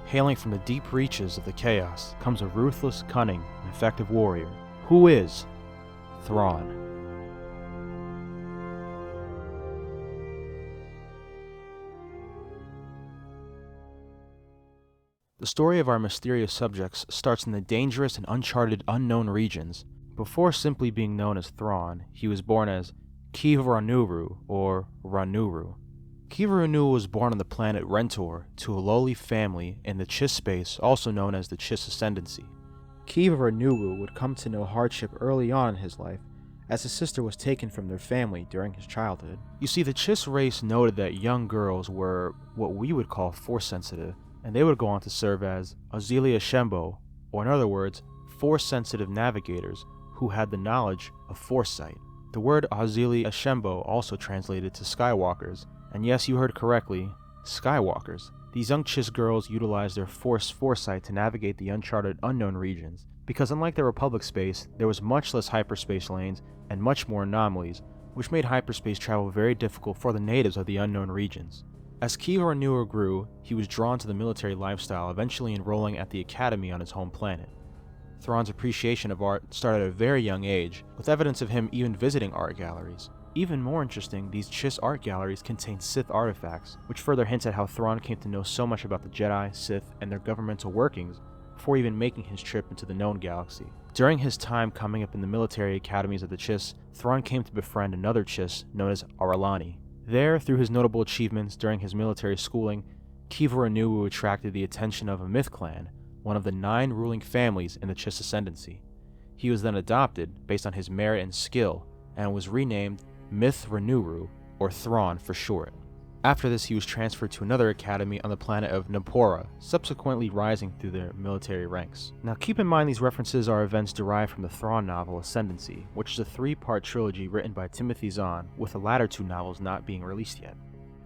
Hailing from the deep reaches of the chaos comes a ruthless, cunning, and effective warrior. Who is Thrawn? The story of our mysterious subjects starts in the dangerous and uncharted unknown regions. Before simply being known as Thrawn, he was born as Kiva-Ranuru, or Ranuru. Kiva-Ranuru was born on the planet Rentor to a lowly family in the Chiss space, also known as the Chiss Ascendency. Kiva-Ranuru would come to know hardship early on in his life, as his sister was taken from their family during his childhood. You see, the Chiss race noted that young girls were what we would call Force-sensitive, and they would go on to serve as Auxilia Shembo, or in other words, Force-sensitive navigators who had the knowledge of foresight. The word Auxilia Shembo also translated to Skywalkers, and yes, you heard correctly, Skywalkers. These young Chiss girls utilized their Force foresight to navigate the uncharted unknown regions, because unlike the Republic space, there was much less hyperspace lanes and much more anomalies, which made hyperspace travel very difficult for the natives of the unknown regions. As Kiva-Ranuru grew, he was drawn to the military lifestyle, eventually enrolling at the academy on his home planet. Thrawn's appreciation of art started at a very young age, with evidence of him even visiting art galleries. Even more interesting, these Chiss art galleries contain Sith artifacts, which further hints at how Thrawn came to know so much about the Jedi, Sith, and their governmental workings before even making his trip into the known galaxy. During his time coming up in the military academies of the Chiss, Thrawn came to befriend another Chiss known as Aralani. There, through his notable achievements during his military schooling, Kiva-Ranuru attracted the attention of a myth clan, one of the 9 ruling families in the Chiss Ascendency. He was then adopted based on his merit and skill, and was renamed Myth-Ranuru, or Thrawn for short. After this, he was transferred to another academy on the planet of Napora, subsequently rising through their military ranks. Now keep in mind these references are events derived from the Thrawn novel Ascendency, which is a 3-part trilogy written by Timothy Zahn, with the latter 2 novels not being released yet.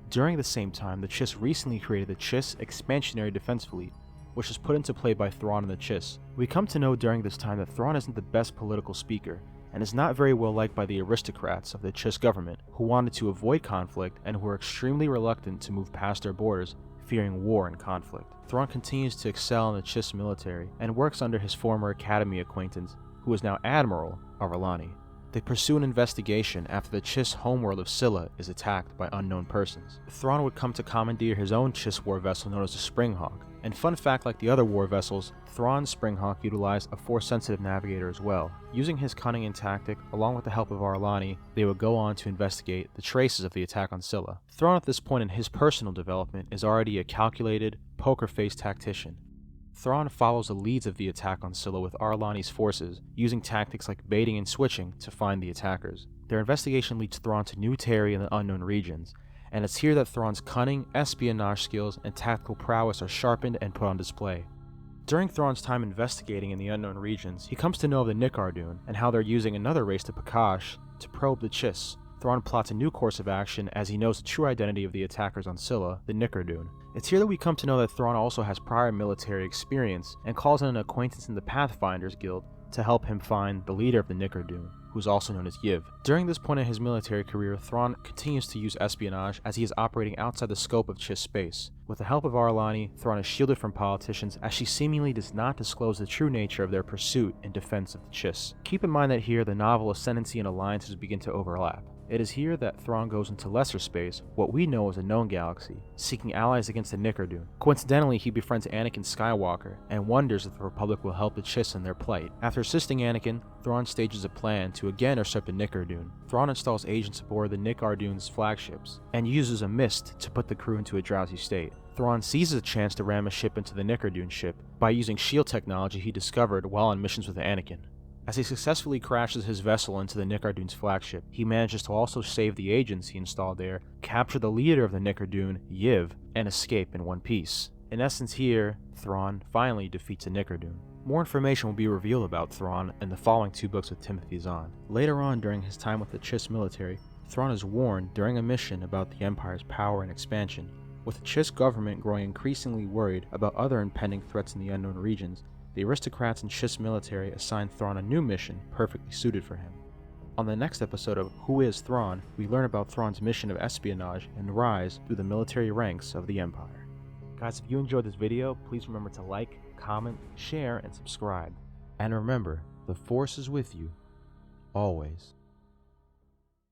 During the same time, the Chiss recently created the Chiss Expansionary Defense Fleet, which was put into play by Thrawn and the Chiss. We come to know during this time that Thrawn isn't the best political speaker, and is not very well liked by the aristocrats of the Chiss government, who wanted to avoid conflict and who were extremely reluctant to move past their borders, fearing war and conflict. Thrawn continues to excel in the Chiss military, and works under his former academy acquaintance, who is now Admiral Aralani. They pursue an investigation after the Chiss homeworld of CYLO is attacked by unknown persons. Thrawn would come to commandeer his own Chiss war vessel known as the Springhawk, and fun fact, like the other war vessels, Thrawn's Springhawk utilized a Force-sensitive navigator as well. Using his cunning and tactic, along with the help of Aralani, they would go on to investigate the traces of the attack on CYLO. Thrawn at this point in his personal development is already a calculated, poker-faced tactician. Thrawn follows the leads of the attack on CYLO with Aralani's forces, using tactics like baiting and switching to find the attackers. Their investigation leads Thrawn to New Terry and the unknown regions, and it's here that Thrawn's cunning, espionage skills, and tactical prowess are sharpened and put on display. During Thrawn's time investigating in the unknown regions, he comes to know of the Nickardun and how they're using another race to Pakash to probe the Chiss. Thrawn plots a new course of action as he knows the true identity of the attackers on CYLO, the Nickardun. It's here that we come to know that Thrawn also has prior military experience and calls in an acquaintance in the Pathfinders Guild to help him find the leader of the Nickardun, who is also known as Yiv. During this point in his military career, Thrawn continues to use espionage as he is operating outside the scope of Chiss space. With the help of Aralani, Thrawn is shielded from politicians as she seemingly does not disclose the true nature of their pursuit in defense of the Chiss. Keep in mind that here the novel Ascendency and Alliances begin to overlap. It is here that Thrawn goes into lesser space, what we know as a known galaxy, seeking allies against the Nickardun. Coincidentally, he befriends Anakin Skywalker and wonders if the Republic will help the Chiss in their plight. After assisting Anakin, Thrawn stages a plan to again usurp the Nickardun. Thrawn installs agents aboard the Nickardun's flagships and uses a mist to put the crew into a drowsy state. Thrawn seizes a chance to ram a ship into the Nickardun ship by using shield technology he discovered while on missions with Anakin. As he successfully crashes his vessel into the Nickardun's flagship, he manages to also save the agents he installed there, capture the leader of the Nickardun, Yiv, and escape in one piece. In essence here, Thrawn finally defeats the Nickardun. More information will be revealed about Thrawn in the following 2 books with Timothy Zahn. Later on during his time with the Chiss military, Thrawn is warned during a mission about the Empire's power and expansion. With the Chiss government growing increasingly worried about other impending threats in the unknown regions, the aristocrats and Chiss military assign Thrawn a new mission perfectly suited for him. On the next episode of Who is Thrawn, we learn about Thrawn's mission of espionage and rise through the military ranks of the Empire. Guys, if you enjoyed this video, please remember to like, comment, share, and subscribe. And remember, the Force is with you, always.